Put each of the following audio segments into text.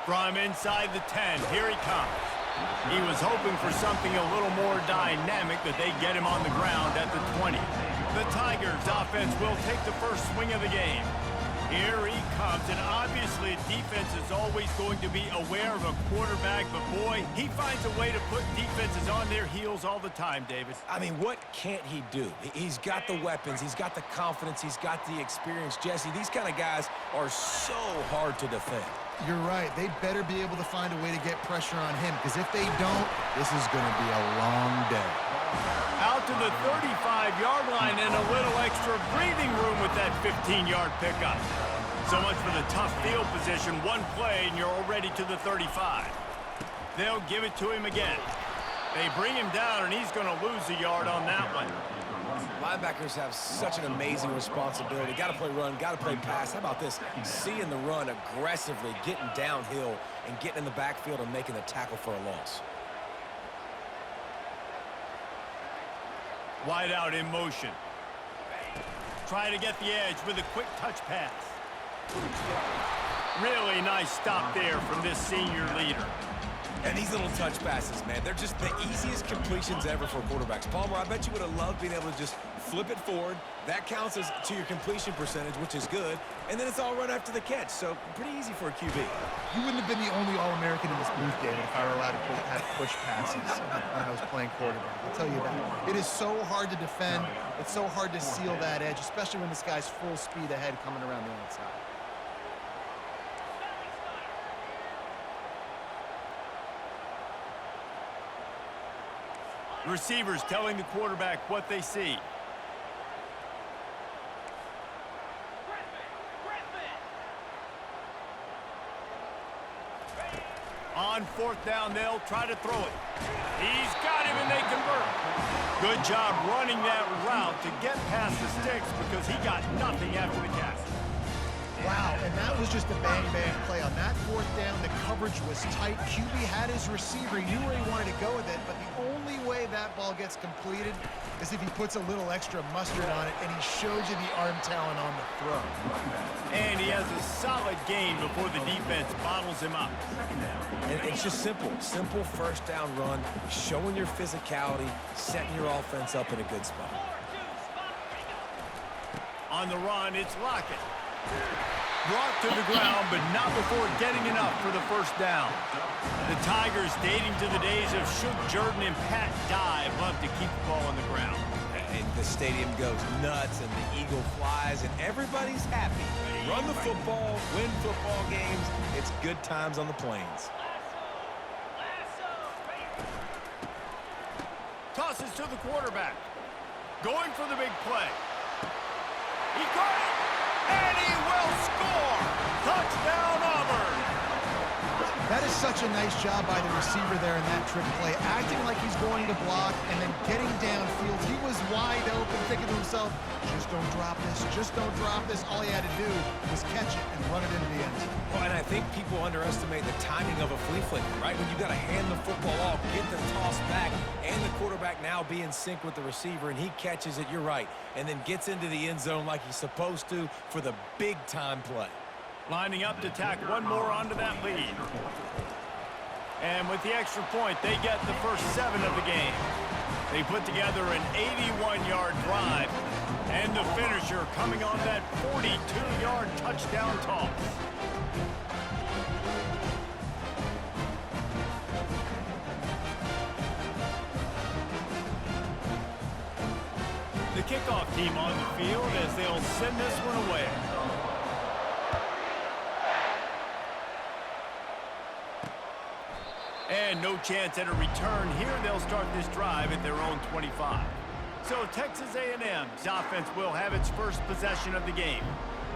From inside the 10, here he comes. He was hoping for something a little more dynamic, but they get him on the ground at the 20. The Tigers offense will take the first swing of the game. Here he comes, and obviously defense is always going to be aware of a quarterback, but boy, he finds a way to put defenses on their heels all the time, David. I mean, what can't he do? He's got the weapons, he's got the confidence, he's got the experience. Jesse, these kind of guys are so hard to defend. You're right. They better be able to find a way to get pressure on him, because if they don't, this is going to be a long day. Out to the 35-yard line and a little extra breathing room with that 15-yard pickup. So much for the tough field position. One play and you're already to the 35. They'll give it to him again. They bring him down and he's going to lose a yard on that one. Linebackers have such an amazing responsibility. Got to play run, got to play pass. How about this? Seeing the run aggressively, getting downhill, and getting in the backfield and making the tackle for a loss. Wide out in motion. Try to get the edge with a quick touch pass. Really nice stop there from this senior leader. And these little touch passes, man, they're just the easiest completions ever for quarterbacks. Palmer, I bet you would have loved being able to just flip it forward. That counts as to your completion percentage, which is good. And then it's all run after the catch, so pretty easy for a QB. You wouldn't have been the only All-American in this booth, David, if I were allowed to have push passes when I was playing quarterback. I'll tell you that. It is so hard to defend. It's so hard to seal that edge, especially when this guy's full speed ahead coming around the outside. Receivers telling the quarterback what they see. On fourth down, they'll try to throw it. He's got him and they convert. Good job running that route to get past the sticks because he got nothing after the catch. Wow, and that was just a bang-bang play. On that fourth down, the coverage was tight. QB had his receiver. He knew where he wanted to go with it, but the only way that ball gets completed is if he puts a little extra mustard on it, and he shows you the arm talent on the throw. And he has a solid gain before the defense bottles him up. And it's just simple. Simple first down run, showing your physicality, setting your offense up in a good spot. On the run, it's Lockett. Brought to the ground, but not before getting enough for the first down. The Tigers, dating to the days of Shook Jordan and Pat Dye, love to keep the ball on the ground. And the stadium goes nuts, and the eagle flies, and everybody's happy. Run the football, win football games. It's good times on the plains. Tosses to the quarterback. Going for the big play. He caught it, and he will score. Touchdown, Auburn. That is such a nice job by the receiver there in that trick play, acting like he's going to block and then getting downfield. He was wide open, thinking to himself, just don't drop this, just don't drop this. All he had to do was catch it and run it into the end zone. Well, and I think people underestimate the timing of a flea flicker, right? When you got to hand the football off, get the toss back, and the quarterback now be in sync with the receiver, and he catches it, you're right, and then gets into the end zone like he's supposed to for the big-time play. Lining up to tack one more onto that lead. And with the extra point, they get the first 7 of the game. They put together an 81-yard drive, and the finisher coming on that 42-yard touchdown toss. The kickoff team on the field as they'll send this one away. And no chance at a return here. They'll start this drive at their own 25. So Texas A&M's offense will have its first possession of the game.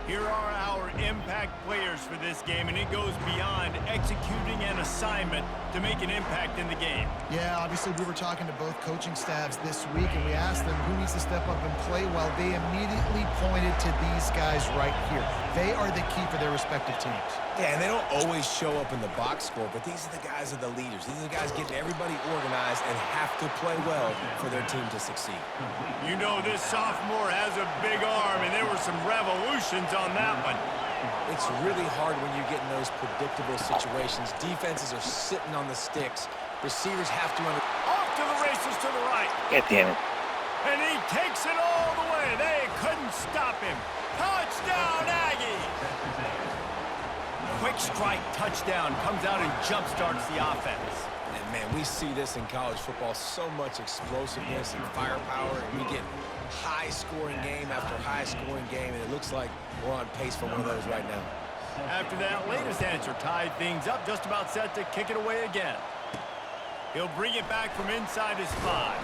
Here are our impact players for this game, and it goes beyond executing an assignment to make an impact in the game. Yeah, obviously we were talking to both coaching staffs this week, and we asked them who needs to step up and play well. They immediately pointed to these guys right here. They are the key for their respective teams. Yeah, and they don't always show up in the box score, but these are the guys that are the leaders. These are the guys getting everybody organized and have to play well for their team to succeed. You know this sophomore has a big arm, and there were some revolutions on that one. It's really hard when you get in those predictable situations. Defenses are sitting on the sticks. Receivers have to Off to the races to the right. God damn it. And he takes it all the way. They couldn't stop him. Touchdown, Aggies! Quick strike touchdown comes out and jump-starts the offense. And, man, we see this in college football, so much explosiveness and firepower, and we get high-scoring game after high-scoring game, and it looks like we're on pace for one of those right now. After that latest answer tied things up, just about set to kick it away again. He'll bring it back from inside his 5.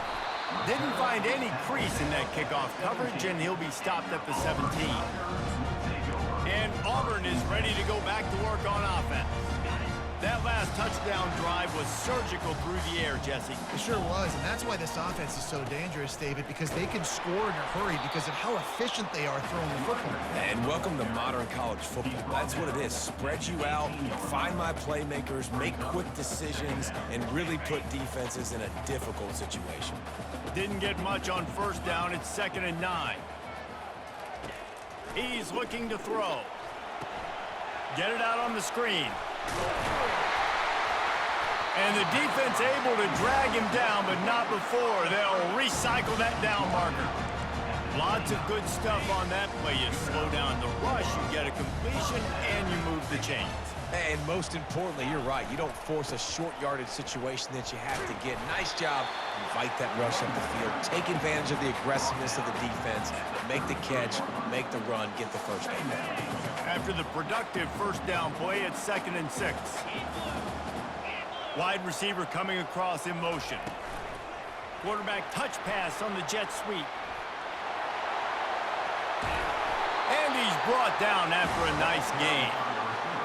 Didn't find any crease in that kickoff coverage, and he'll be stopped at the 17. And Auburn is ready to go back to work on offense. That last touchdown drive was surgical through the air, Jesse. It sure was, and that's why this offense is so dangerous, David, because they can score in a hurry because of how efficient they are throwing the football. And welcome to modern college football. That's what it is. Spread you out, find my playmakers, make quick decisions, and really put defenses in a difficult situation. Didn't get much on first down. It's 2nd and 9. He's looking to throw. Get it out on the screen. And the defense able to drag him down, but not before. They'll recycle that down marker. Lots of good stuff on that play. You slow down the rush, you get a completion, and you move the chains. And most importantly, you're right. You don't force a short yardage situation that you have to get. Nice job. Invite that rush up the field. Take advantage of the aggressiveness of the defense. Make the catch, make the run, get the first down. After the productive first down play, it's 2nd and 6. Wide receiver coming across in motion. Quarterback touch pass on the jet sweep. And he's brought down after a nice gain.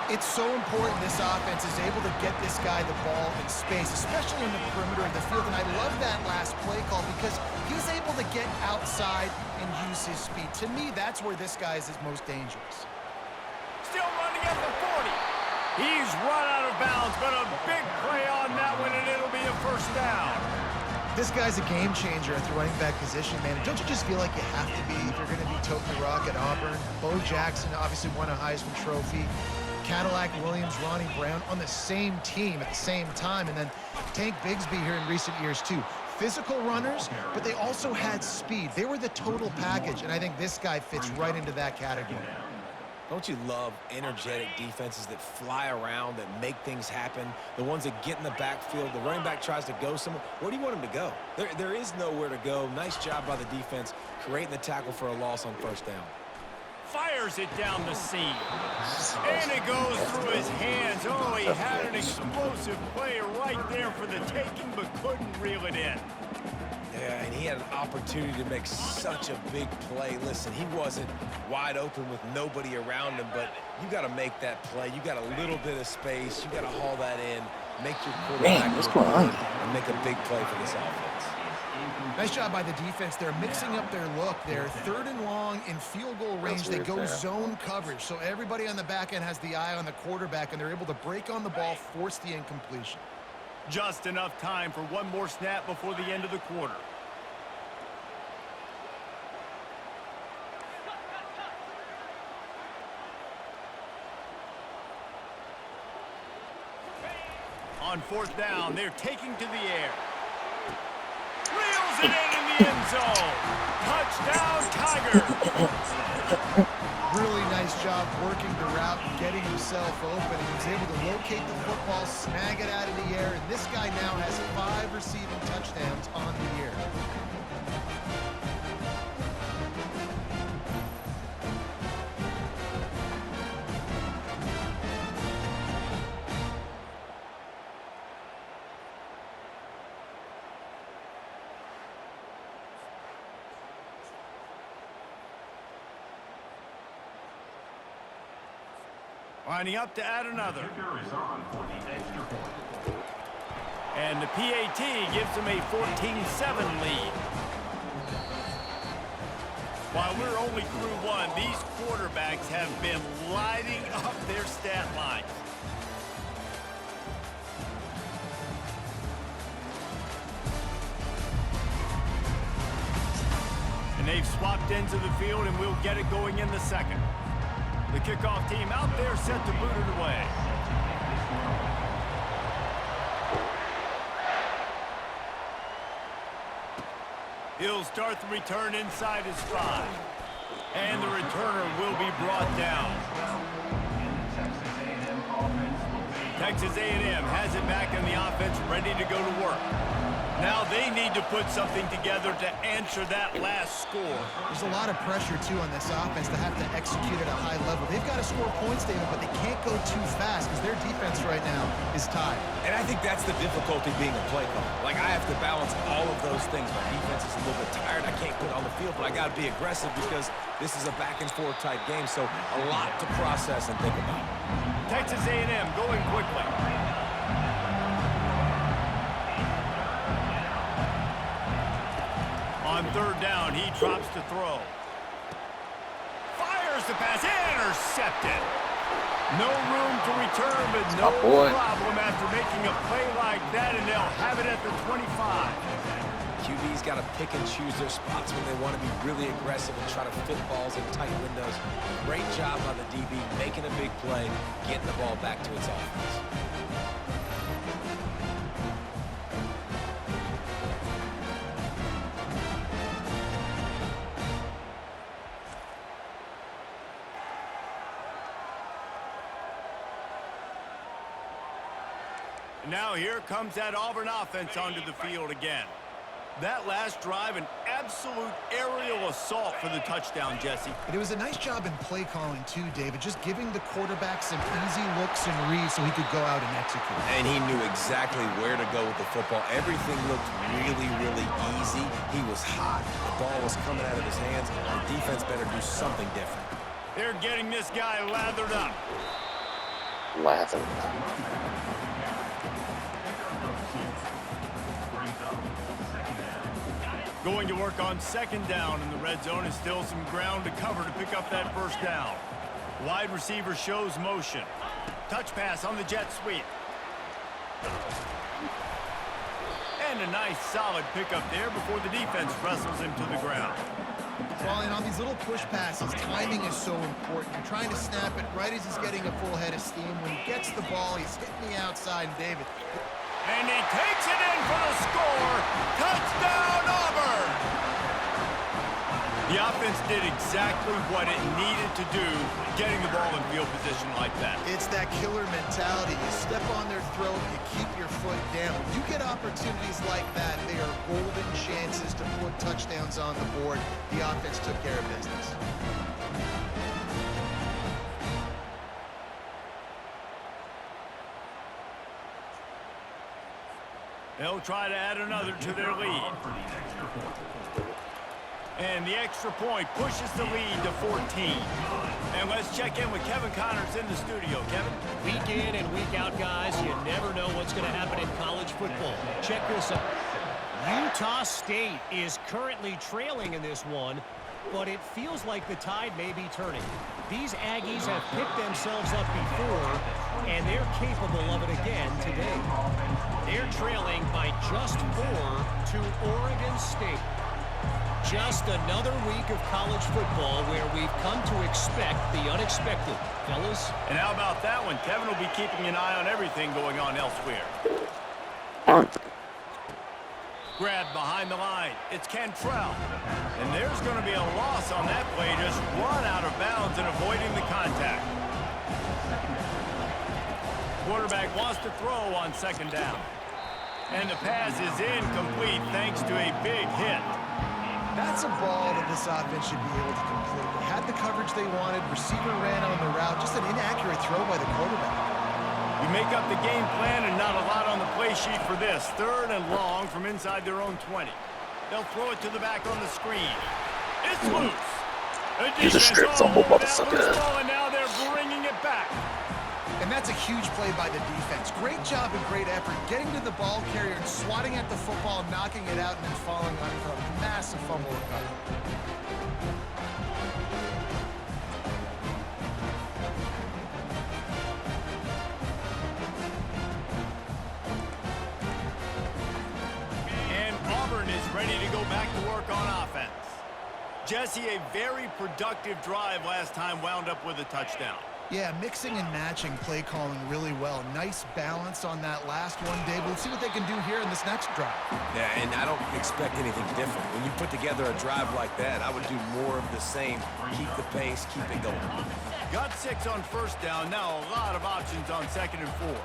It's so important this offense is able to get this guy the ball in space, especially in the perimeter of the field. And I love that last play call because he's able to get outside and use his speed. To me, that's where this guy is his most dangerous. Still running at the 40. He's run out of bounds, but a big play on that one, and it'll be a first down. This guy's a game changer at the running back position, man. Don't you just feel like you have to be if you're going to be toting the rock at Auburn? Bo Jackson obviously won a Heisman Trophy. Cadillac Williams, Ronnie Brown on the same team at the same time. And then Tank Bigsby here in recent years, too. Physical runners, but they also had speed. They were the total package, and I think this guy fits right into that category. Don't you love energetic defenses that fly around, that make things happen? The ones that get in the backfield, the running back tries to go somewhere. Where do you want him to go? There is nowhere to go. Nice job by the defense, creating the tackle for a loss on first down. Fires it down the seam. And it goes through his hands. Oh, he had an explosive play right there for the taking, but couldn't reel it in. Yeah, and he had an opportunity to make such a big play. Listen, he wasn't wide open with nobody around him, but you got to make that play. You got a little bit of space. You got to haul that in, make your quarterback what's going on? and make a big play for this offense. Nice job by the defense. They're mixing up their look. They're 3rd and long in field goal range. They go zone coverage. So everybody on the back end has the eye on the quarterback, and they're able to break on the ball, force the incompletion. Just enough time for one more snap before the end of the quarter. On 4th down, they're taking to the air. Reels it in the end zone. Touchdown, Tigers. Really nice job working the route and getting himself open. He was able to locate the football, snag it out of the air, and this guy now has 5 receiving touchdowns on the year. Lining up to add another. And the PAT gives them a 14-7 lead. While we're only through one, these quarterbacks have been lighting up their stat lines. And they've swapped ends of the field, and we'll get it going in the second. The kickoff team out there set to boot it away. He'll start the return inside his 5. And the returner will be brought down. Texas A&M has it back in the offense, ready to go to work. Now they need to put something together to answer that last score. There's a lot of pressure, too, on this offense to have to execute at a high level. They've got to score points, David, but they can't go too fast because their defense right now is tied. And I think that's the difficulty being a play caller. Like, I have to balance all of those things. My defense is a little bit tired. I can't put on the field, but I got to be aggressive because this is a back-and-forth type game, so a lot to process and think about. Texas A&M going quickly. On third down, he drops to throw. Fires the pass, intercepted. No room to return, but no problem after making a play like that, and they'll have it at the 25. QB's got to pick and choose their spots when they want to be really aggressive and try to fit balls in tight windows. Great job by the DB making a big play, getting the ball back to its offense. Now here comes that Auburn offense onto the field again. That last drive, an absolute aerial assault for the touchdown, Jesse. And it was a nice job in play calling, too, David, just giving the quarterback some easy looks and reads so he could go out and execute. And he knew exactly where to go with the football. Everything looked really, really easy. He was hot. The ball was coming out of his hands. The defense better do something different. They're getting this guy lathered up. Going to work on second down in the red zone, and still some ground to cover to pick up that first down. Wide receiver shows motion. Touch pass on the jet sweep. And a nice solid pickup there before the defense wrestles him to the ground. Well, and on these little push passes, timing is so important. You're trying to snap it right as he's getting a full head of steam. When he gets the ball, he's hitting the outside, and David. And he takes it in for the score. Touchdown, Auburn! The offense did exactly what it needed to do, getting the ball in field position like that. It's that killer mentality. You step on their throat, you keep your foot down. When you get opportunities like that, they are golden chances to put touchdowns on the board. The offense took care of business. They'll try to add another to their lead. And the extra point pushes the lead to 14. And let's check in with Kevin Connors in the studio. Kevin? Week in and week out, guys, you never know what's going to happen in college football. Check this out. Utah State is currently trailing in this one, but it feels like the tide may be turning. These Aggies have picked themselves up before, and they're capable of it again today. They're trailing by just 4 to Oregon State. Just another week of college football where we've come to expect the unexpected, fellas. And how about that one? Kevin will be keeping an eye on everything going on elsewhere. Grabbed behind the line. It's Cantrell. And there's going to be a loss on that play. Just run out of bounds and avoiding the contact. Quarterback wants to throw on second down. And the pass is incomplete thanks to a big hit. That's a ball that this offense should be able to complete. They had the coverage they wanted. Receiver ran on the route. Just an inaccurate throw by the quarterback. You make up the game plan and not a lot on the play sheet for this. Third and long from inside their own 20. They'll throw it to the back on the screen. It's loose. He's a strip fumble, motherfucker. And now they're bringing it back. And that's a huge play by the defense. Great job and great effort getting to the ball carrier and swatting at the football, knocking it out, and then falling on it for a massive fumble recovery. And Auburn is ready to go back to work on offense. Jesse, a very productive drive last time wound up with a touchdown. Yeah, mixing and matching play calling really well. Nice balance on that last one, Dave. Let's see what they can do here in this next drive. Yeah, and I don't expect anything different. When you put together a drive like that, I would do more of the same. Keep the pace, keep it going. Got 6 on first down. Now a lot of options on 2nd and 4.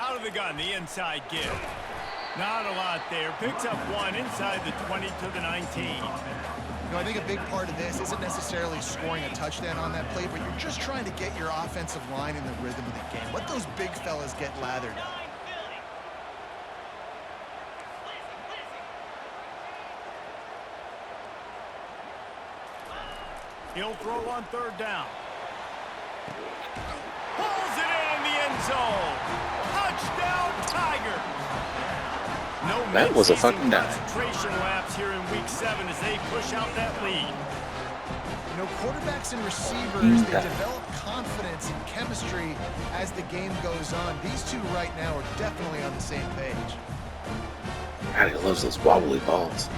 Out of the gun, the inside give. Not a lot there. Picks up 1 inside the 20 to the 19. You know, I think a big part of this isn't necessarily scoring a touchdown on that play, but you're just trying to get your offensive line in the rhythm of the game. Let those big fellas get lathered up. He'll throw on 3rd down. Pulls it in the end zone. Touchdown, Tigers. No That was a fucking dive. concentration laps here in week 7 as they push out that lead. You know, quarterbacks and receivers, they develop confidence and chemistry as the game goes on. These two right now are definitely on the same page. God, he loves those wobbly balls.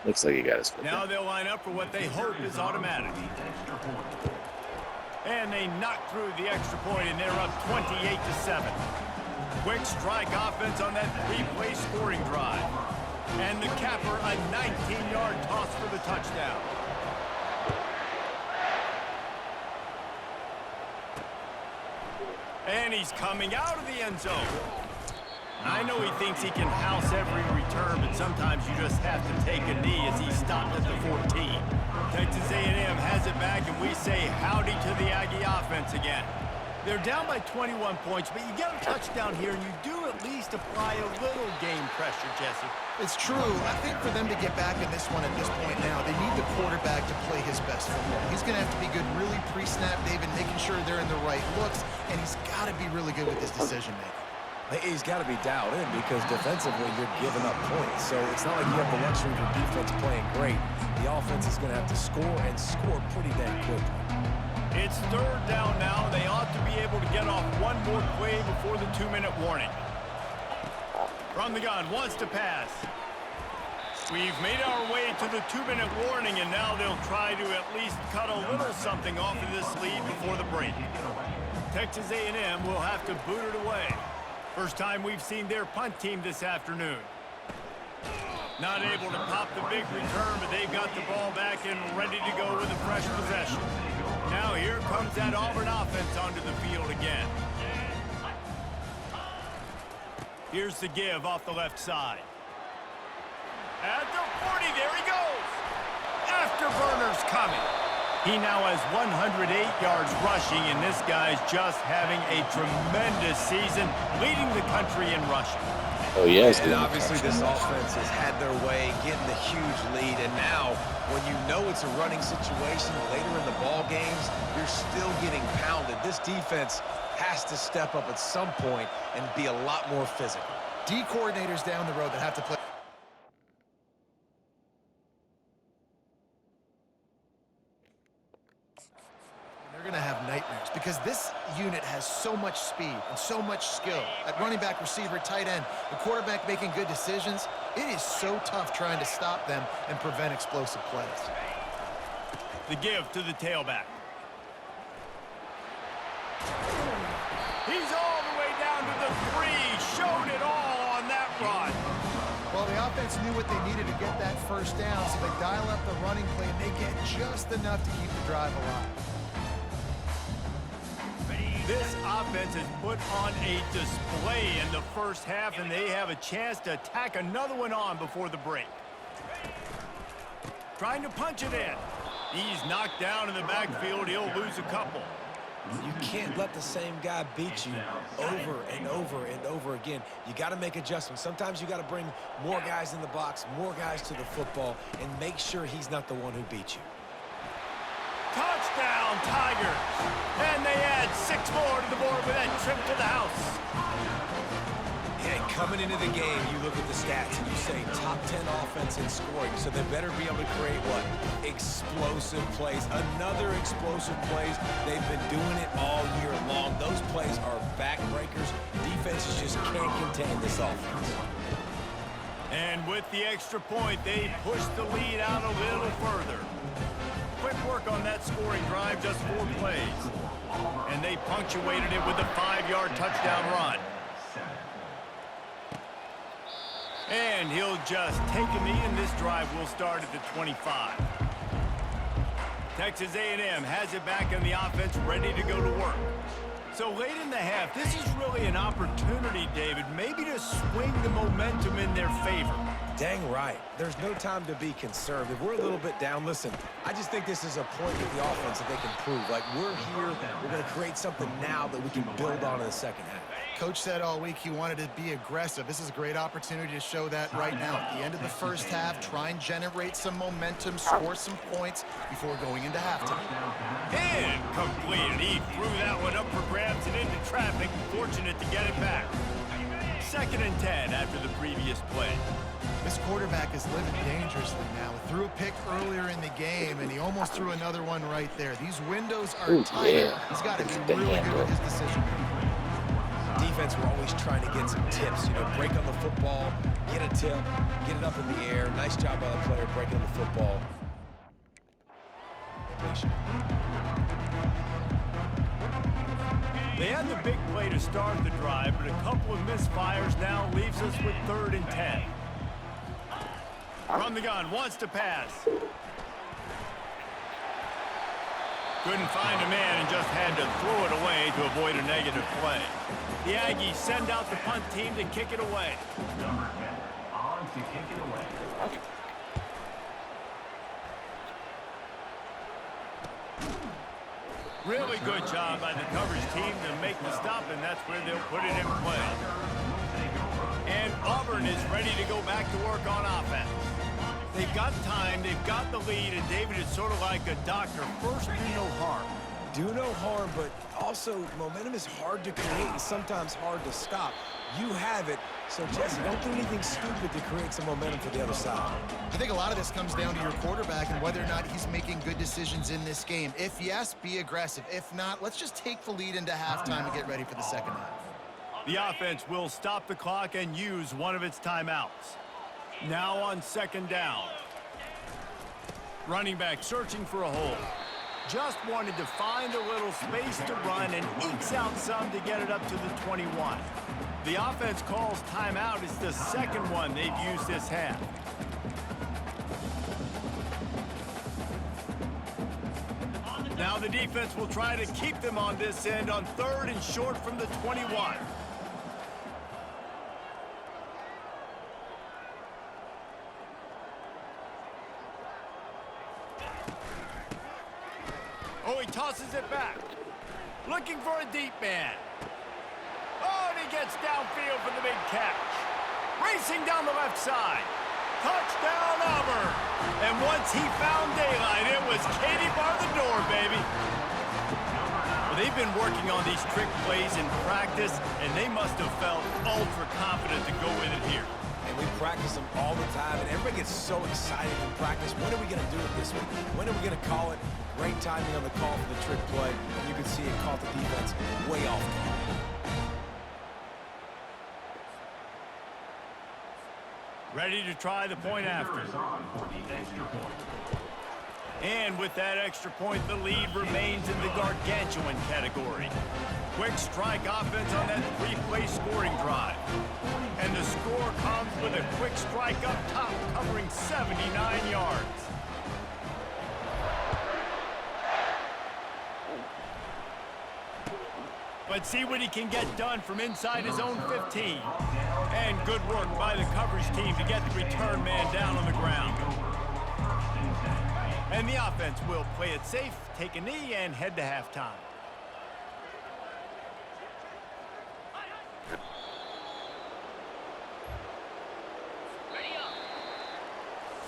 Looks like he got his foot Now down. they'll line up for what they hope is automatic. And they knock through the extra point, and they're up 28-7. Quick strike offense on that 3-play scoring drive. And the capper, a 19-yard toss for the touchdown. And he's coming out of the end zone. I know he thinks he can house every return, but sometimes you just have to take a knee as he stopped at the 14. Texas A&M has it back, and we say howdy to the Aggie offense again. They're down by 21 points, but you get a touchdown here, and you do at least apply a little game pressure, Jesse. It's true. I think for them to get back in this one at this point now, they need the quarterback to play his best football. He's going to have to be good really pre-snap, David, making sure they're in the right looks, and he's got to be really good with his decision-making. He's got to be dialed in because defensively you're giving up points. So it's not like you have the luxury of your defense playing great. The offense is going to have to score and score pretty dang quickly. It's 3rd down now. They ought to be able to get off one more play before the 2-minute warning. From the gun, wants to pass. We've made our way to the 2-minute warning, and now they'll try to at least cut a little something off of this lead before the break. Texas A&M will have to boot it away. First time we've seen their punt team this afternoon. Not able to pop the big return, but they've got the ball back and ready to go with a fresh possession. Now here comes that Auburn offense onto the field again. Here's the give off the left side. At the 40, there he goes. Afterburner's coming. He now has 108 yards rushing, and this guy's just having a tremendous season, leading the country in rushing. Oh, yes. And obviously this offense has had their way, getting the huge lead, and now when you know it's a running situation later in the ball games, you're still getting pounded. This defense has to step up at some point and be a lot more physical. D coordinators down the road that have to play. They're going to have nightmares because this unit has so much speed and so much skill. At running back, receiver, tight end, the quarterback making good decisions. It is so tough trying to stop them and prevent explosive plays. The give to the tailback. He's all the way down to the 3. Showed it all on that run. Well, the offense knew what they needed to get that first down, so they dial up the running play, and they get just enough to keep the drive alive. This offense has put on a display in the first half, and they have a chance to tack another one on before the break. Trying to punch it in. He's knocked down in the backfield. He'll lose a couple. You can't let the same guy beat you over and over and over again. You got to make adjustments. Sometimes you got to bring more guys in the box, more guys to the football, and make sure he's not the one who beat you. Touchdown, Tigers. And they add 6 more to the board with that trip to the house. Yeah, Coming into the game, you look at the stats and you say top 10 offense in scoring, so they better be able to create what? Explosive plays. Another explosive plays. They've been doing it all year long. Those plays are backbreakers. Defenses just can't contain this offense. And with the extra point, they push the lead out a little further. Quick work on that scoring drive, just 4 plays. And they punctuated it with a 5-yard touchdown run. And he'll just take a knee, and this drive will start at the 25. Texas A&M has it back in the offense, ready to go to work. So late in the half, this is really an opportunity, David, maybe to swing the momentum in their favor. Dang right. There's no time to be conservative. We're a little bit down. Listen, I just think this is a point with the offense that they can prove. Like, we're here, we're going to create something now that we can build on in the second half. Coach said all week he wanted to be aggressive. This is a great opportunity to show that right now. At the end of the first half, try and generate some momentum, score some points before going into halftime. And completed. He threw that one up for grabs and into traffic. Fortunate to get it back. 2nd and 10 after the previous play. This quarterback is living dangerously now. He threw a pick earlier in the game, and he almost threw another one right there. These windows are tight. Yeah. He's got to be really good with his decision. Defense, we're always trying to get some tips. You know, break on the football, get a tip, get it up in the air. Nice job by the player breaking on the football. They had the big play to start the drive, but a couple of misfires now leaves us with 3rd and 10. From the gun, wants to pass. Couldn't find a man and just had to throw it away to avoid a negative play. The Aggies send out the punt team to kick it away. Number 10, on to kick it away. Really good job by the coverage team to make the stop, and that's where they'll put it in play. And Auburn is ready to go back to work on offense. They've got time, they've got the lead, and David is sort of like a doctor. First, do no harm. Do no harm, but also momentum is hard to create and sometimes hard to stop. You have it, so Jesse, don't do anything stupid to create some momentum for the other side. I think a lot of this comes down to your quarterback and whether or not he's making good decisions in this game. If yes, be aggressive. If not, let's just take the lead into halftime and get ready for the second half. The offense will stop the clock and use one of its timeouts. Now on 2nd down. Running back searching for a hole. Just wanted to find a little space to run and ekes out some to get it up to the 21. The offense calls timeout. It's the 2nd one they've used this half. Now the defense will try to keep them on this end on 3rd and short from the 21. Oh, he tosses it back. Looking for a deep man. Oh, and he gets downfield for the big catch. Racing down the left side. Touchdown, Auburn. And once he found daylight, it was Katie bar the door, baby. Well, they've been working on these trick plays in practice, and they must have felt ultra confident to go with it here. And we practice them all the time, and everybody gets so excited in practice. When are we going to do it this week? When are we going to call it? Great timing on the call for the trick play, and you can see it caught the defense way off guard. Ready to try the point after. And with that extra point, the lead remains in the gargantuan category. Quick strike offense on that 3-play scoring drive. And the score comes with a quick strike up top, covering 79 yards. Let's see what he can get done from inside his own 15. And good work by the coverage team to get the return man down on the ground. And the offense will play it safe, take a knee, and head to halftime.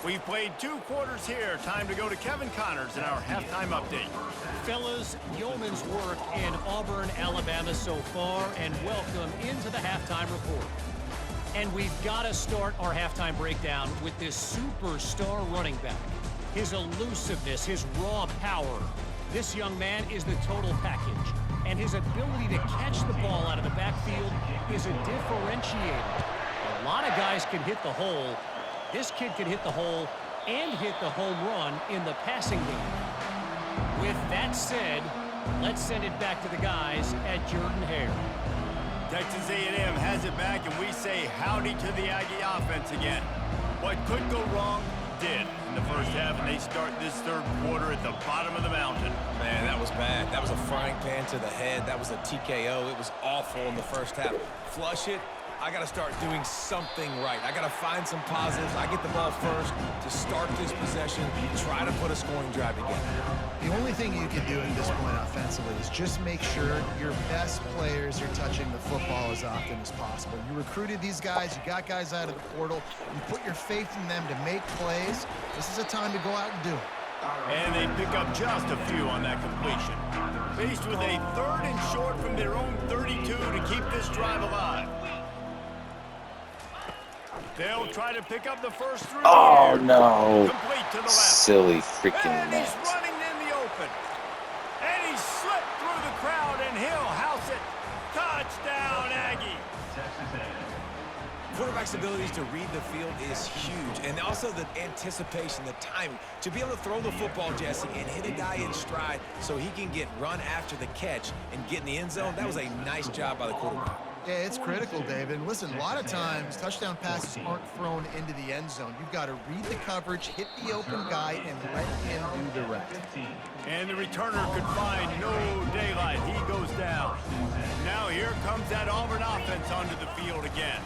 We've played 2 quarters here. Time to go to Kevin Connors in our halftime update. Fellas, yeoman's work in Auburn, Alabama so far, and welcome into the halftime report. And we've got to start our halftime breakdown with this superstar running back. His elusiveness, his raw power. This young man is the total package. And his ability to catch the ball out of the backfield is a differentiator. A lot of guys can hit the hole. This kid can hit the hole and hit the home run in the passing game. With that said, let's send it back to the guys at Jordan-Hare. Texas A&M has it back, and we say howdy to the Aggie offense again. What could go wrong did in the first half, and they start this third quarter at the bottom of the mountain. Man, that was bad. That was a frying pan to the head. That was a TKO. It was awful in the first half. Flush it. I got to start doing something right. I got to find some positives. I get the ball first to start this possession, try to put a scoring drive together. The only thing you can do at this point offensively is just make sure your best players are touching the football as often as possible. You recruited these guys, you got guys out of the portal, you put your faith in them to make plays. This is a time to go out and do it. And they pick up just a few on that completion. Faced with a 3rd and short from their own 32 to keep this drive alive. They'll try to pick up the first through the Oh, air. no. Complete to the left. Silly freaking And he's Nets. running in the open. And he slipped through the crowd, and he'll house it. Touchdown, Aggie. Texas A&M. Quarterback's abilities to read the field is huge, and also the anticipation, the timing. To be able to throw the football, Jesse, and hit a guy in stride so he can get run after the catch and get in the end zone, that was a nice job by the quarterback. Yeah, it's critical, David. And listen, a lot of times touchdown passes aren't thrown into the end zone. You've got to read the coverage, hit the open guy, and let him do the rest. And the returner could find no daylight. He goes down. Now here comes that Auburn offense onto the field again.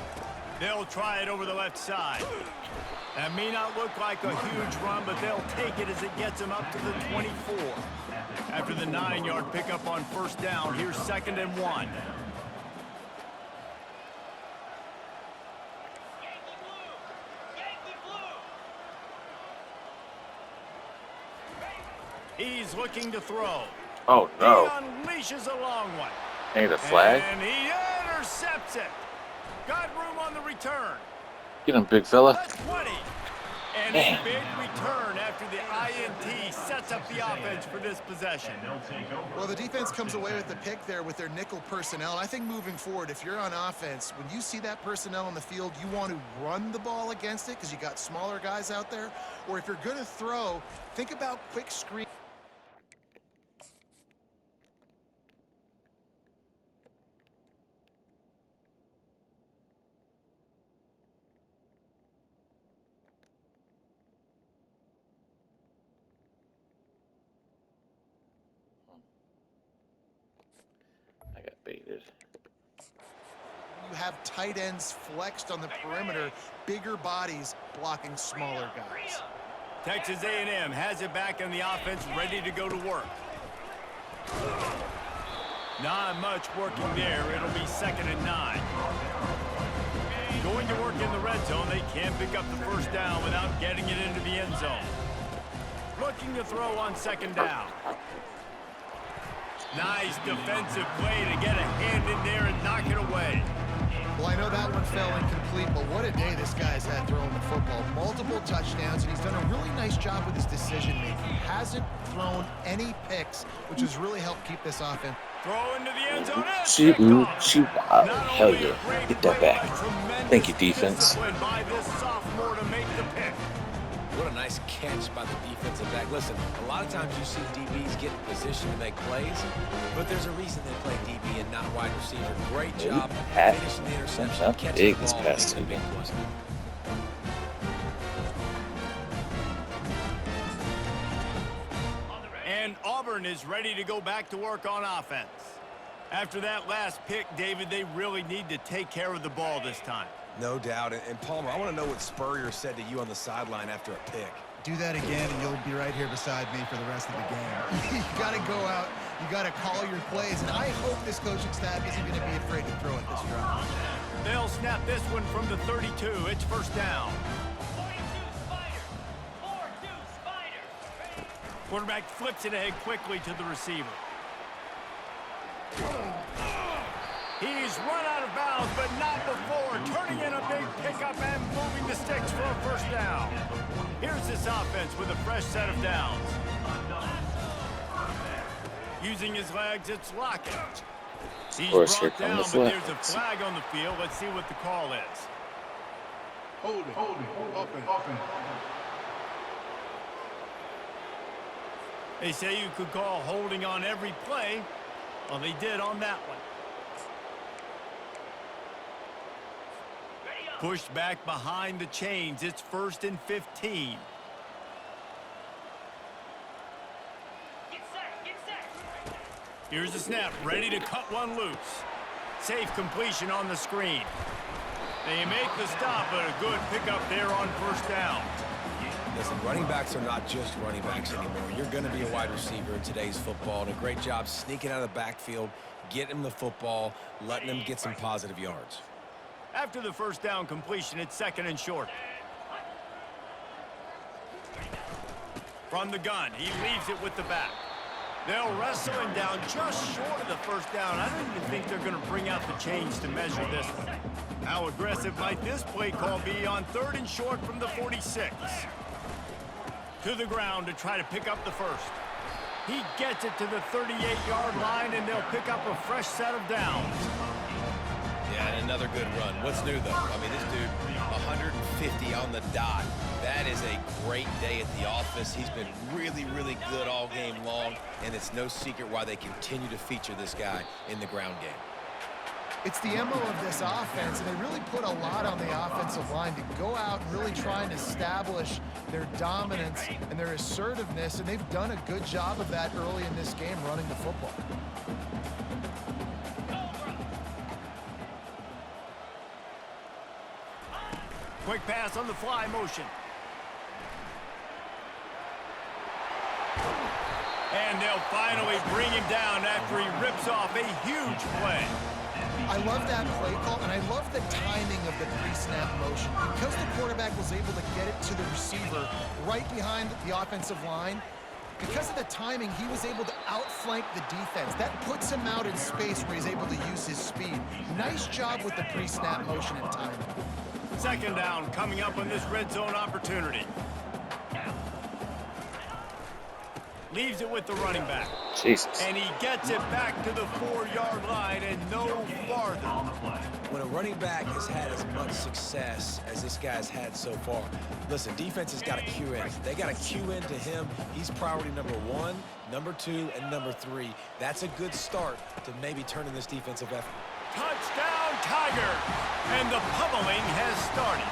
They'll try it over the left side. That may not look like a huge run, but they'll take it as it gets them up to the 24. After the 9-yard pickup on first down, here's 2nd and 1. He's looking to throw. Oh, no. He unleashes a long one. Ain't a flag? And he intercepts it. Got room on the return. Get him, big fella. That's 20. And Man. a big return after the INT sets up the offense for this possession. Well, the defense comes away with the pick there with their nickel personnel. I think moving forward, if you're on offense, when you see that personnel on the field, you want to run the ball against it because you got smaller guys out there. Or if you're going to throw, think about quick screen. I got baited. You have tight ends flexed on the perimeter, bigger bodies blocking smaller guys. Texas A&M has it back in the offense, ready to go to work. Not much working there. It'll be 2nd and 9. Going to work in the red zone. They can't pick up the first down without getting it into the end zone. Looking to throw on 2nd down. Nice defensive play to get a hand in there and knock it away. Well, I know that one fell incomplete, but what a day this guy's had throwing the football. Multiple touchdowns, and he's done a really nice job with his decision-making. He hasn't thrown any picks, which has really helped keep this offense. Throw into the end zone. Wow, hell yeah. Get that back. Thank you, defense. By this sophomore to make the pick. What a nice catch by the defensive back. Listen, a lot of times you see DBs get in position to make plays, but there's a reason they play DB and not wide receiver. Great job finishing the interception, That's catching big the this ball, past making a big game. play. And Auburn is ready to go back to work on offense. After that last pick, David, they really need to take care of the ball this time. No doubt. And Palmer, I want to know what Spurrier said to you on the sideline after a pick. Do that again, and you'll be right here beside me for the rest of the game. You got to go out. You got to call your plays, and I hope this coaching staff isn't going to be afraid to throw it this drive. They'll snap this one from the 32. It's first down. 42 Spiders. 4-2 Spiders. Quarterback flips it ahead quickly to the receiver. He's run out of bounds, but not before. Turning in a big pickup and moving the sticks for a first down. Here's this offense with a fresh set of downs. Using his legs, it's Lockett. He's brought down, but there's a flag on the field. Let's see what the call is. Hold it, open. They say you could call holding on every play. Well, they did on that one. Pushed back behind the chains. It's 1st and 15. Here's the snap, ready to cut one loose. Safe completion on the screen. They make the stop, but a good pickup there on first down. Listen, running backs are not just running backs anymore. You're going to be a wide receiver in today's football, and a great job sneaking out of the backfield, getting him the football, letting him get some positive yards. After the first down completion, it's 2nd and short. From the gun, he leaves it with the back. They'll wrestle him down just short of the first down. I don't even think they're going to bring out the chains to measure this one. How aggressive might this play call be on 3rd and short from the 46? To the ground to try to pick up the first. He gets it to the 38-yard line, and they'll pick up a fresh set of downs. Yeah, and another good run. What's new, though? I mean, this dude, 150 on the dot. That is a great day at the office. He's been really, really good all game long, and it's no secret why they continue to feature this guy in the ground game. It's the MO of this offense, and they really put a lot on the offensive line to go out and really try and establish their dominance and their assertiveness, and they've done a good job of that early in this game running the football. Quick pass on the fly motion. And they'll finally bring him down after he rips off a huge play. I love that play call, and I love the timing of the pre-snap motion. Because the quarterback was able to get it to the receiver right behind the offensive line, because of the timing, he was able to outflank the defense. That puts him out in space where he's able to use his speed. Nice job with the pre-snap motion and timing. 2nd down coming up on this red zone opportunity. Leaves it with the running back. Jesus. And he gets it back to the 4-yard line and no farther. When a running back has had as much success as this guy's had so far, listen, defense has got to cue in. They got to cue into him. He's priority number 1, number 2, and number 3. That's a good start to maybe turning this defensive effort. Touchdown, Tiger! And the pummeling has started.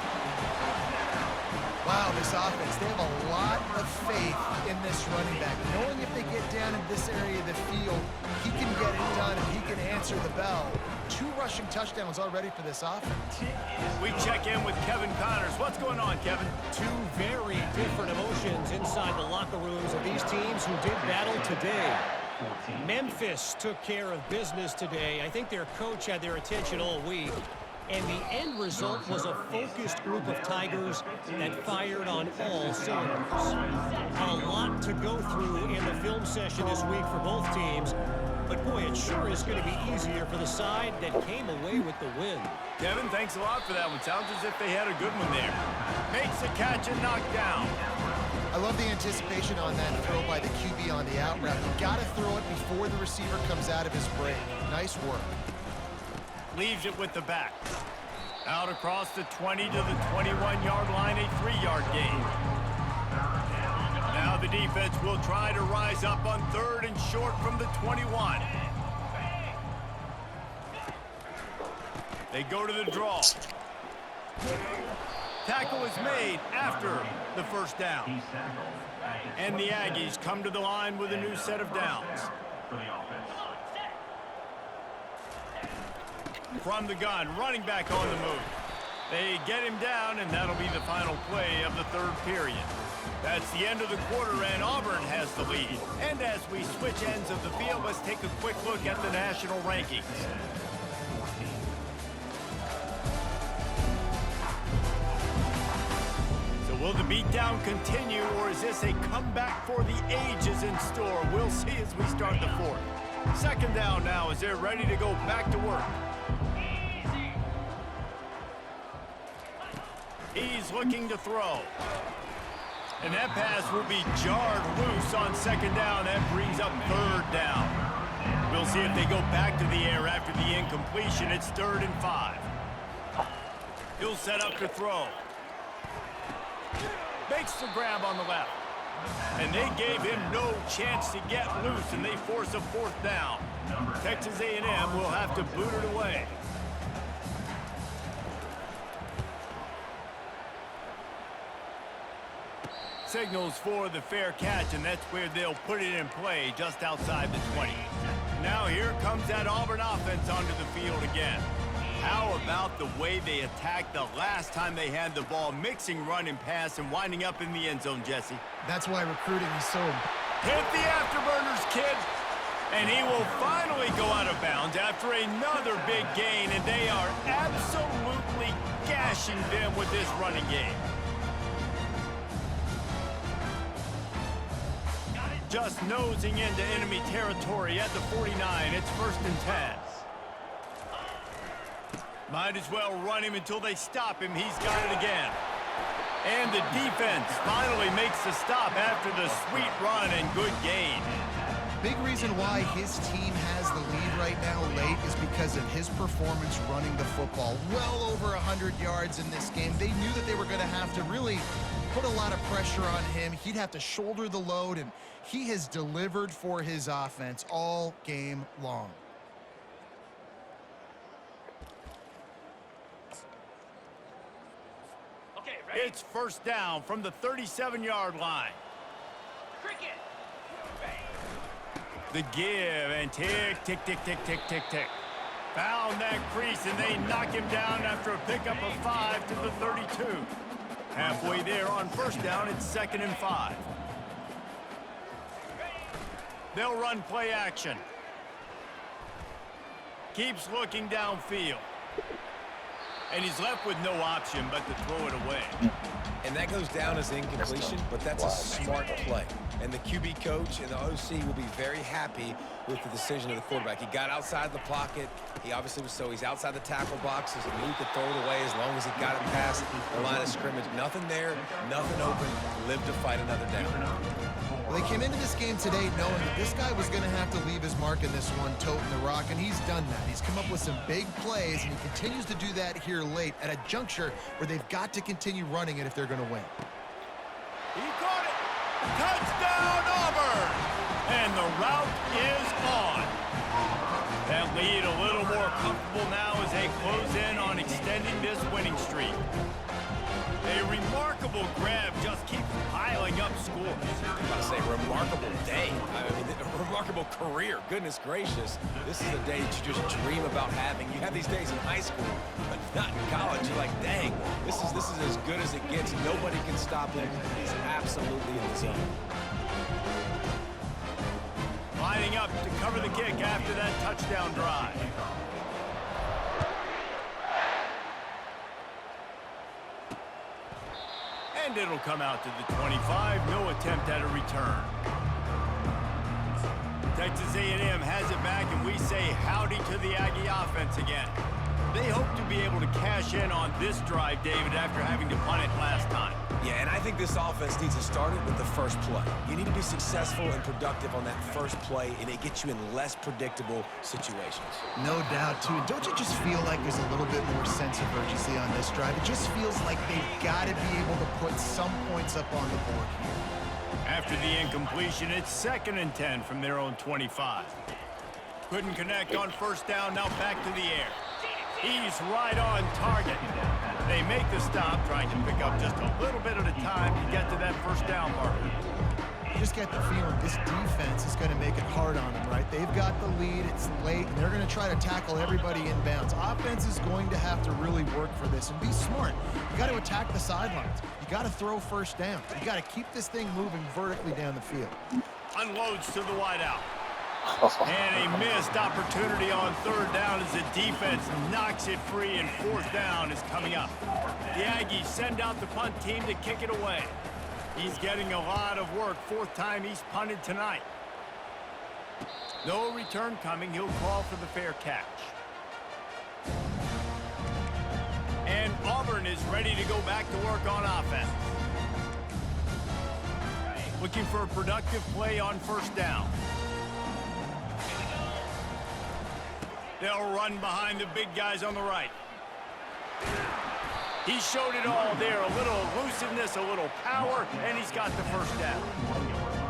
Wow, this offense, they have a lot of faith in this running back. Knowing if they get down in this area of the field, he can get it done and he can answer the bell. 2 rushing touchdowns already for this offense. We check in with Kevin Connors. What's going on, Kevin? 2 very different emotions inside the locker rooms of these teams who did battle today. Memphis took care of business today. I think their coach had their attention all week. And the end result was a focused group of Tigers that fired on all cylinders. A lot to go through in the film session this week for both teams. But boy, it sure is going to be easier for the side that came away with the win. Kevin, thanks a lot for that one. Sounds as if they had a good one there. Makes the catch and knocked down. I love the anticipation on that throw by the QB on the out route. You got to throw it before the receiver comes out of his break. Nice work. Leaves it with the back. Out across the 20 to the 21-yard line, a 3-yard gain. Now the defense will try to rise up on 3rd and short from the 21. They go to the draw. Tackle is made after the first down. And the Aggies come to the line with a new set of downs. From the gun, running back on the move. They get him down, and that'll be the final play of the 3rd period. That's the end of the quarter, and Auburn has the lead. And as we switch ends of the field, let's take a quick look at the national rankings. So will the beatdown continue, or is this a comeback for the ages in store? We'll see as we start the 4th. 2nd down now as they're ready to go back to work. He's looking to throw. And that pass will be jarred loose on second down. That brings up third down. We'll see if they go back to the air after the incompletion. It's 3rd and 5. He'll set up to throw. Makes the grab on the left. And they gave him no chance to get loose, and they force a 4th down. Texas A&M will have to boot it away. Signals for the fair catch, and that's where they'll put it in play just outside the 20. Now here comes that Auburn offense onto the field again. How about the way they attacked the last time they had the ball, mixing run and pass and winding up in the end zone, Jesse? That's why recruiting is so... Hit the afterburners, kid! And he will finally go out of bounds after another big gain, and they are absolutely gashing them with this running game. Just nosing into enemy territory at the 49. It's 1st and 10. Might as well run him until they stop him. He's got it again. And the defense finally makes the stop after the sweet run and good gain. Big reason why his team has the lead right now late is because of his performance running the football. Well over 100 yards in this game. They knew that they were going to have to really put a lot of pressure on him. He'd have to shoulder the load, and he has delivered for his offense all game long. Okay, ready? It's 1st down from the 37-yard line. Cricket. The give, and tick, tick, tick, tick, tick, tick, tick. Found that crease, and they knock him down after a pickup of 5 to the 32. Halfway there on 1st down, it's 2nd and 5. They'll run play action. Keeps looking downfield. And he's left with no option but to throw it away. And that goes down as incompletion, but that's a smart play. And the QB coach and the OC will be very happy with the decision of the quarterback. He got outside the pocket. He obviously was he's outside the tackle boxes. He knew he could throw it away as long as he got it past the line of scrimmage. Nothing there, nothing open. Lived to fight another down. Well, they came into this game today knowing that this guy was going to have to leave his mark in this one, toting the rock, and he's done that. He's come up with some big plays, and he continues to do that here late at a juncture where they've got to continue running it if they're going to win. He caught it! Touchdown, Auburn! And the route is on. That lead a little more comfortable now as they close in on extending this winning streak. A remarkable grab just keeps piling up scores. I'm about to say remarkable day. I mean, a remarkable career. Goodness gracious. This is a day that you just dream about having. You have these days in high school, but not in college. You're like, dang, this is as good as it gets. Nobody can stop him. He's absolutely in the zone. Lining up to cover the kick after that touchdown drive. And it'll come out to the 25. No attempt at a return. Texas A&M has it back, and we say howdy to the Aggie offense again. They hope to be able to cash in on this drive, David, after having to punt it last time. Yeah, and I think this offense needs to start it with the first play. You need to be successful and productive on that first play, and it gets you in less predictable situations. No doubt, too. Don't you just feel like there's a little bit more sense of urgency on this drive? It just feels like they've got to be able to put some points up on the board here. After the incompletion, it's 2nd and 10 from their own 25. Couldn't connect on 1st down, now back to the air. He's right on target. They make the stop, trying to pick up just a little bit at a time to get to that 1st down marker. You just get the feeling this defense is going to make it hard on them, right? They've got the lead, it's late, and they're going to try to tackle everybody inbounds. Offense is going to have to really work for this and be smart. You got to attack the sidelines. You got to throw 1st down. You got to keep this thing moving vertically down the field. Unloads to the wideout. And a missed opportunity on 3rd down as the defense knocks it free, and 4th down is coming up. The Aggies send out the punt team to kick it away. He's getting a lot of work. 4th time he's punted tonight. No return coming. He'll call for the fair catch. And Auburn return is ready to go back to work on offense. Looking for a productive play on first down. They'll run behind the big guys on the right. He showed it all there. A little elusiveness, a little power, and he's got the first down.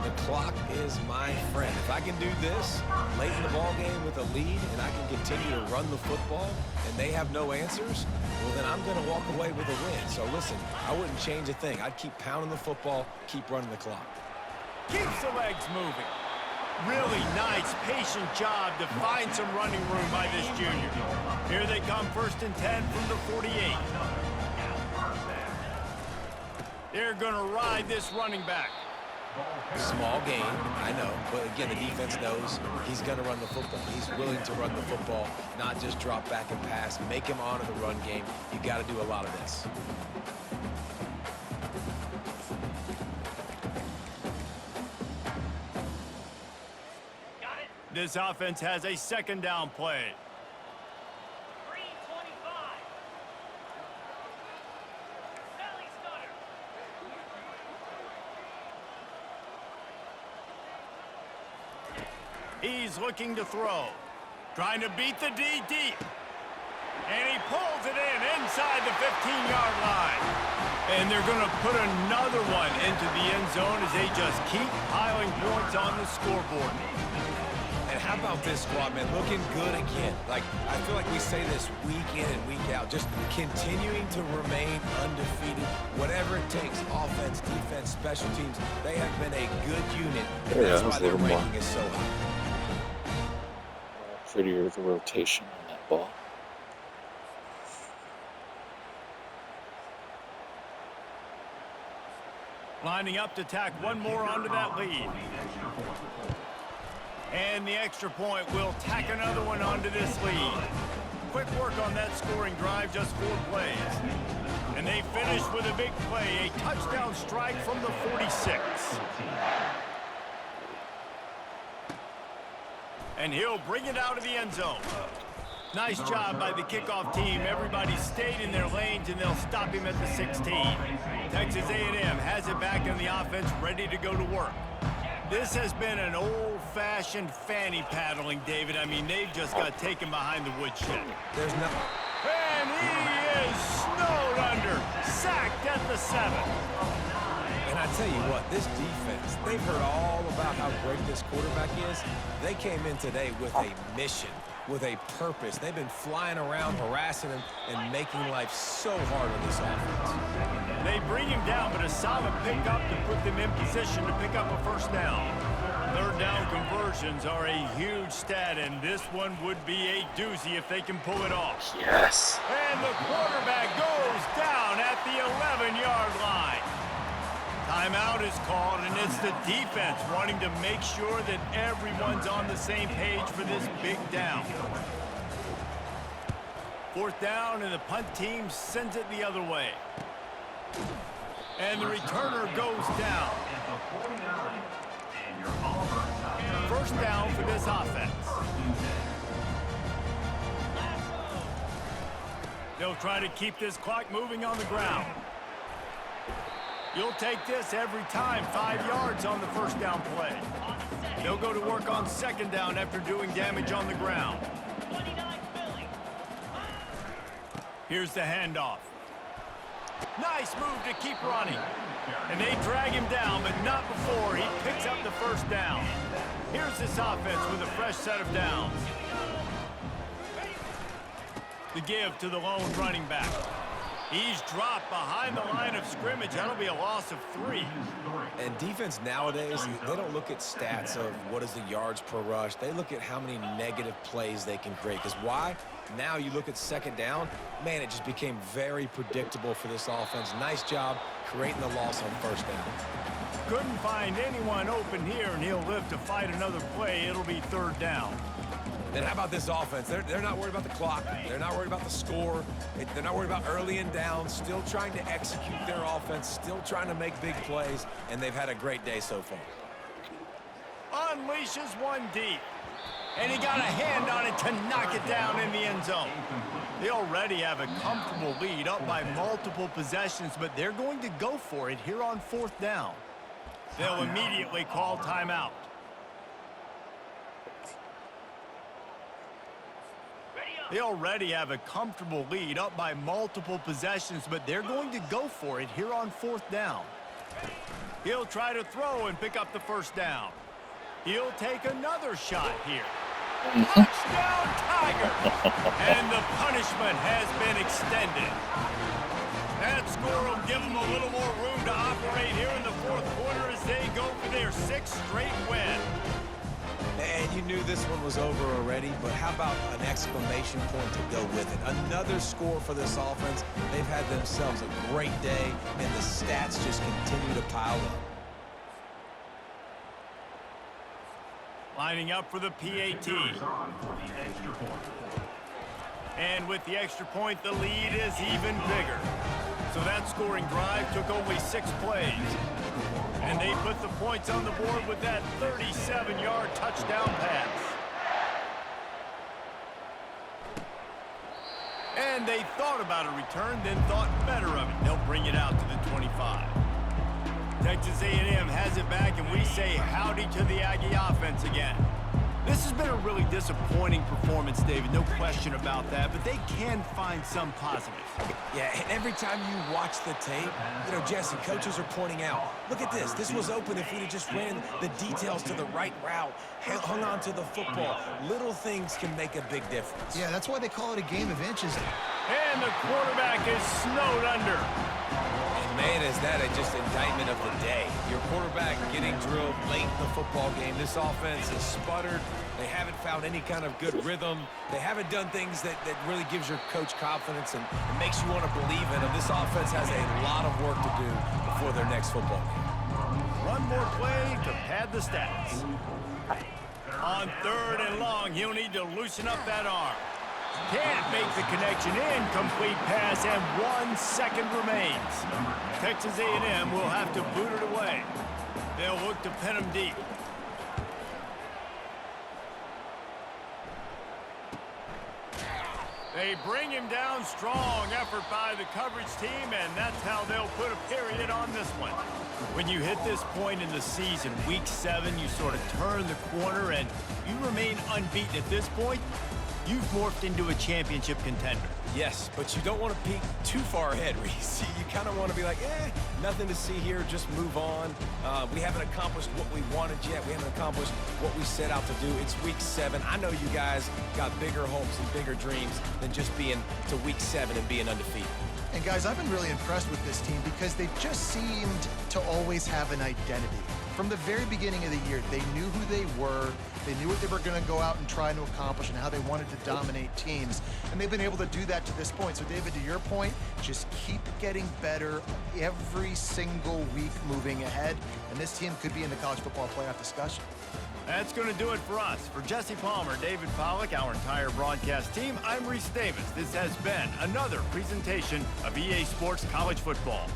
The clock is my friend. If I can do this late in the ball game with a lead and I can continue to run the football and they have no answers, well, then I'm going to walk away with a win. So, listen, I wouldn't change a thing. I'd keep pounding the football, keep running the clock. Keeps the legs moving. Really nice, patient job to find some running room by this junior. Here they come, 1st and 10 from the 48. They're going to ride this running back. Small gain, I know, but again, the defense knows he's going to run the football. He's willing to run the football, not just drop back and pass, make him honor the run game. You got to do a lot of this. This offense has a 2nd down play. 325. Belly stunner. He's looking to throw. Trying to beat the D deep. And he pulls it in inside the 15-yard line. And they're going to put another one into the end zone as they just keep piling points on the scoreboard. And how about this squad, man? Looking good again. Like, I feel like we say this week in and week out, just continuing to remain undefeated. Whatever it takes, offense, defense, special teams, they have been a good unit. And that's why their ranking is so high. Prettier the rotation on that ball. Lining up to tack one more onto that lead. And the extra point will tack another one onto this lead. Quick work on that scoring drive, just 4 plays. And they finish with a big play, a touchdown strike from the 46. And he'll bring it out of the end zone. Nice job by the kickoff team. Everybody stayed in their lanes, and they'll stop him at the 16. Texas A&M has it back in the offense, ready to go to work. This has been an old-fashioned fanny paddling, David. I mean, they've just got taken behind the woodshed. There's no... And he is snowed under, sacked at the 7. And I tell you what, this defense, they've heard all about how great this quarterback is. They came in today with a mission, with a purpose. They've been flying around, harassing him, and making life so hard on this offense. They bring him down, but a solid pickup to put them in position to pick up a first down. 3rd down conversions are a huge stat, and this one would be a doozy if they can pull it off. Yes. And the quarterback goes down at the 11-yard line. Timeout is called, and it's the defense wanting to make sure that everyone's on the same page for this big down. 4th down, and the punt team sends it the other way. And the returner goes down. 1st down for this offense. They'll try to keep this clock moving on the ground. You'll take this every time, 5 yards on the 1st down play. They'll go to work on 2nd down after doing damage on the ground. Here's the handoff. Nice move to keep running. And they drag him down, but not before he picks up the 1st down. Here's this offense with a fresh set of downs. The give to the lone running back. He's dropped behind the line of scrimmage. That'll be a loss of 3. And defense nowadays, they don't look at stats of what is the yards per rush. They look at how many negative plays they can create. Because why? Now you look at 2nd down, man, it just became very predictable for this offense. Nice job creating the loss on 1st down. Couldn't find anyone open here, and he'll live to fight another play. It'll be 3rd down. And how about this offense? They're not worried about the clock. They're not worried about the score. They're not worried about early and down. Still trying to execute their offense. Still trying to make big plays. And they've had a great day so far. Unleashes one deep. And he got a hand on it to knock it down in the end zone. They already have a comfortable lead up by multiple possessions, but they're going to go for it here on 4th down. They'll immediately call timeout. They already have a comfortable lead up by multiple possessions, but they're going to go for it here on 4th down. He'll try to throw and pick up the 1st down. He'll take another shot here. Touchdown, Tigers! And the punishment has been extended. That score will give them a little more room to operate here in the 4th quarter as they go for their 6th straight win. And you knew this one was over already, but how about an exclamation point to go with it? Another score for this offense. They've had themselves a great day, and the stats just continue to pile up. Lining up for the PAT. And with the extra point, the lead is even bigger. So that scoring drive took only 6 plays. And they put the points on the board with that 37-yard touchdown pass. And they thought about a return, then thought better of it. They'll bring it out to the 25. Texas A&M has it back, and we say howdy to the Aggie offense again. This has been a really disappointing performance, David, no question about that, but they can find some positives. Yeah, and every time you watch the tape, you know, Jesse, coaches are pointing out, look at this. This was open if we'd have just ran the details to the right route, hung on to the football. Little things can make a big difference. Yeah, that's why they call it a game of inches. And the quarterback is snowed under. Man, is that just indictment of the day. Your quarterback getting drilled late in the football game. This offense has sputtered. They haven't found any kind of good rhythm. They haven't done things that really gives your coach confidence and makes you want to believe in them. This offense has a lot of work to do before their next football game. One more play to pad the stats. On 3rd and long, he'll need to loosen up that arm. Can't make the connection. Incomplete pass, and 1 second remains. Texas A&M will have to boot it away. They'll look to pin him deep. They bring him down. Strong effort by the coverage team, and that's how they'll put a period on this one. When you hit this point in the season, week 7, you sort of turn the corner, and you remain unbeaten at this point. You've morphed into a championship contender. Yes, but you don't want to peek too far ahead, Reese. You kind of want to be like, nothing to see here, just move on. We haven't accomplished what we wanted yet. We haven't accomplished what we set out to do. It's week 7. I know you guys got bigger hopes and bigger dreams than just being to week 7 and being undefeated. And guys, I've been really impressed with this team because they just seemed to always have an identity. From the very beginning of the year, they knew who they were. They knew what they were going to go out and try to accomplish and how they wanted to dominate teams. And they've been able to do that to this point. So, David, to your point, just keep getting better every single week moving ahead. And this team could be in the college football playoff discussion. That's going to do it for us. For Jesse Palmer, David Pollack, our entire broadcast team, I'm Reese Davis. This has been another presentation of EA Sports College Football.